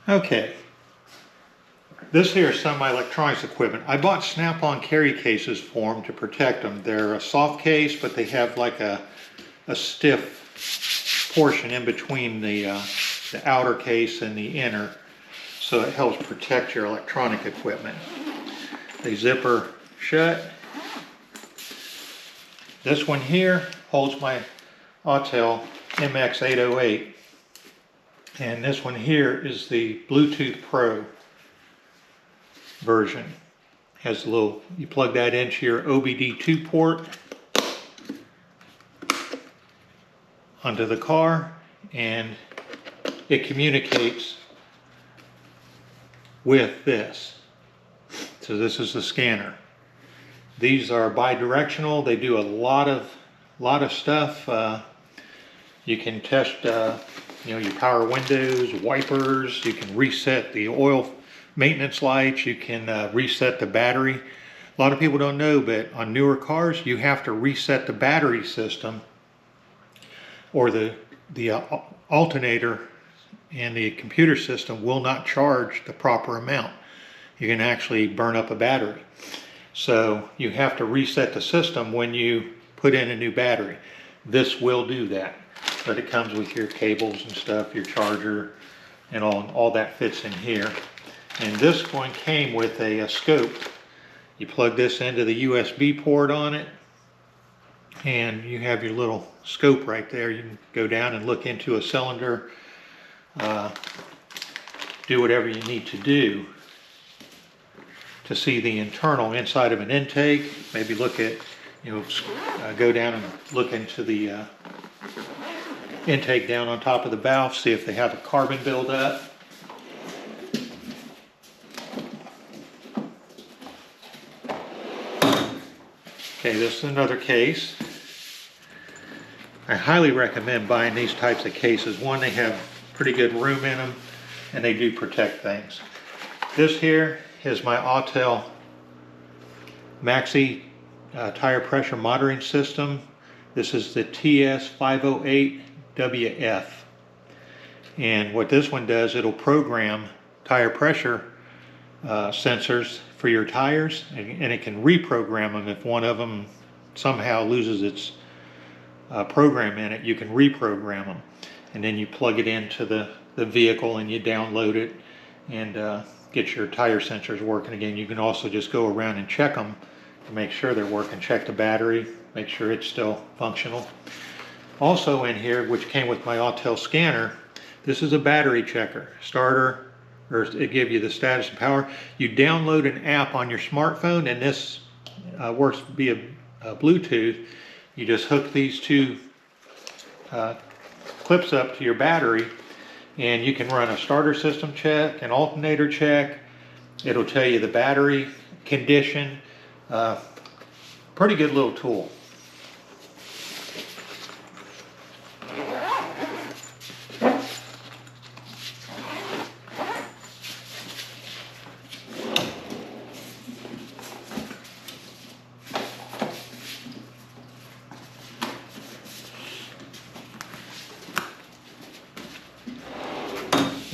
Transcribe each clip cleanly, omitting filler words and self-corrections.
Okay, this here is some of my electronics equipment. I bought Snap-on carry cases for them to protect them. They're a soft case, but they have like a stiff portion in between the outer case and the inner, so it helps protect your electronic equipment. They zipper shut. This one here holds my Autel MX808. And this one here is the Bluetooth Pro version. Has a little, you plug that into your OBD2 port onto the car, and it communicates with this. So this is the scanner. These are bi-directional. They do a lot of stuff. You can test your power windows, wipers. You can reset the oil maintenance lights. You can reset the battery. A lot of people don't know, but on newer cars, you have to reset the battery system, or the alternator and the computer system will not charge the proper amount. You can actually burn up a battery. So you have to reset the system when you put in a new battery. This will do that, but it comes with your cables and stuff, your charger, and all that fits in here. And this one came with a scope. You plug this into the USB port on it, and you have your little scope right there. You can go down and look into a cylinder, do whatever you need to do to see the internal inside of an intake. Maybe look at, go down and look into the intake down on top of the valve, see if they have a carbon buildup. Okay, this is another case. I highly recommend buying these types of cases. One, they have pretty good room in them, and they do protect things. This here is my Autel Maxi tire pressure monitoring system. This is the TS508WF. And what this one does, it'll program tire pressure sensors for your tires, and it can reprogram them. If one of them somehow loses its program in it, you can reprogram them. And then you plug it into the vehicle and you download it and get your tire sensors working again. You can also just go around and check them to make sure they're working. Check the battery, make sure it's still functional. Also in here, which came with my Autel scanner, this is a battery checker. Starter, or it gives you the status and power. You download an app on your smartphone, and this works via Bluetooth. You just hook these two clips up to your battery, and you can run a starter system check, an alternator check. It'll tell you the battery condition. Pretty good little tool.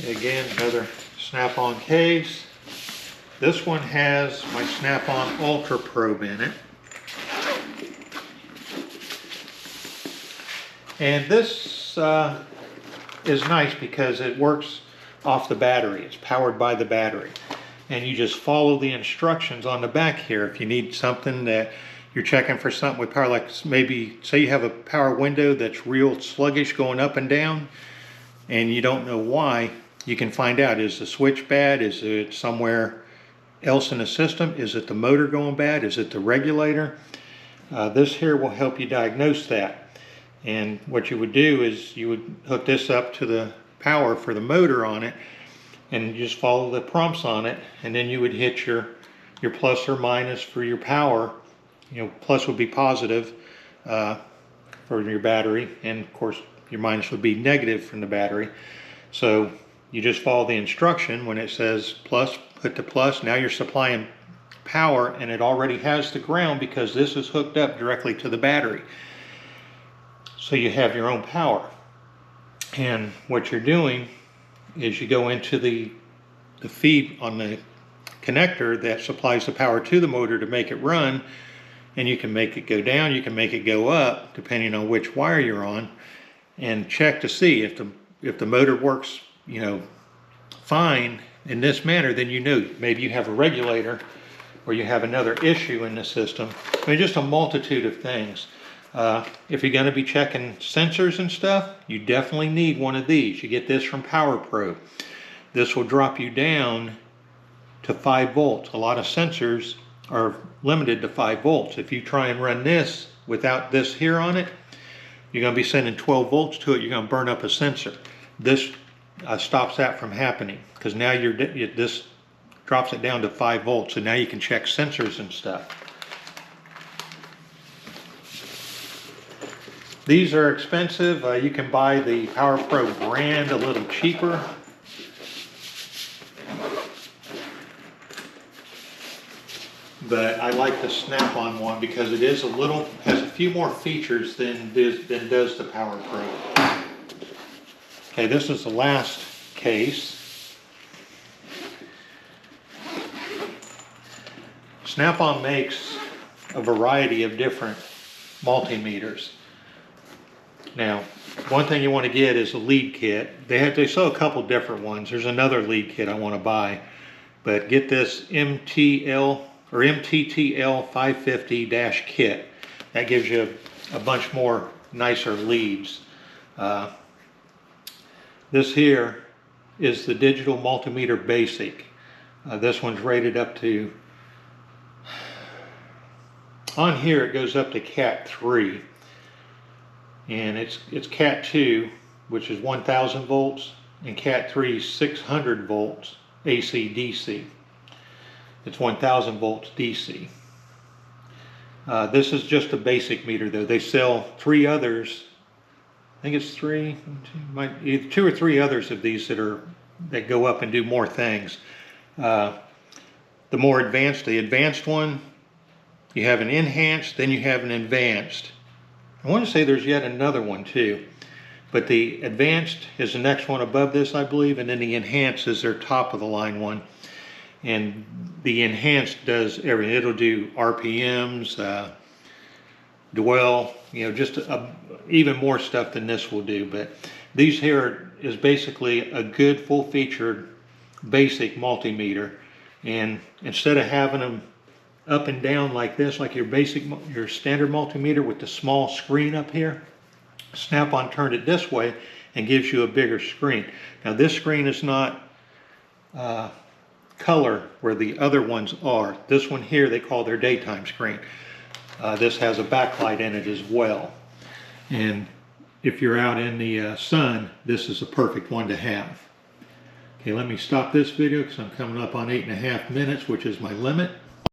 Again, another Snap-on case. This one has my Snap-on Ultra Probe in it. And this is nice because it works off the battery. It's powered by the battery. And you just follow the instructions on the back here. If you need something that you're checking for something with power, like maybe say you have a power window that's real sluggish going up and down, and you don't know why, you can find out, is the switch bad? Is it somewhere else in the system? Is it the motor going bad? Is it the regulator? This here will help you diagnose that. And what you would do is you would hook this up to the power for the motor on it, and you just follow the prompts on it, and then you would hit your plus or minus for your power. Plus would be positive for your battery, and of course your minus would be negative from the battery. So you just follow the instruction. When it says plus, put the plus. Now you're supplying power, and it already has the ground because this is hooked up directly to the battery. So you have your own power. And what you're doing is you go into the feed on the connector that supplies the power to the motor to make it run, and you can make it go down, you can make it go up depending on which wire you're on, and check to see if the motor works, you know, fine in this manner. Then you know maybe you have a regulator or you have another issue in the system. I mean, just a multitude of things. If you're going to be checking sensors and stuff, you definitely need one of these. You get this from Power Pro. This will drop you down to 5 volts. A lot of sensors are limited to 5 volts. If you try and run this without this here on it, you're going to be sending 12 volts to it. You're going to burn up a sensor. This stops that from happening, because now this drops it down to 5 volts, and now you can check sensors and stuff. These are expensive. You can buy the Power Pro brand a little cheaper. But I like the Snap-on one because it is has a few more features than does the Power Pro. Okay, this is the last case. Snap-on makes a variety of different multimeters. Now, one thing you want to get is a lead kit. They sell a couple different ones. There's another lead kit I want to buy, but get this MTTL 550-kit. That gives you a bunch more nicer leads. This here is the Digital Multimeter Basic. This one's rated up to, on here it goes up to Cat 3. And it's Cat 2, which is 1000 volts, and Cat 3 is 600 volts AC DC. It's 1000 volts DC. This is just a basic meter though. They sell 3 others. I think it's 2 or 3 others of these that go up and do more things. The advanced one, you have an enhanced, then you have an advanced. I want to say there's yet another one too, but the advanced is the next one above this, I believe, and then the enhanced is their top of the line one. And the enhanced does everything. It'll do RPMs, dwell, you know, just even more stuff than this will do. But these here is basically a good full-featured basic multimeter. And instead of having them up and down like this, like your standard multimeter with the small screen up here, Snap-on turned it this way and gives you a bigger screen. Now this screen is not color where the other ones are. This one here they call their daytime screen. This has a backlight in it as well. And if you're out in the sun, this is a perfect one to have. Okay, let me stop this video because I'm coming up on 8.5 minutes, which is my limit.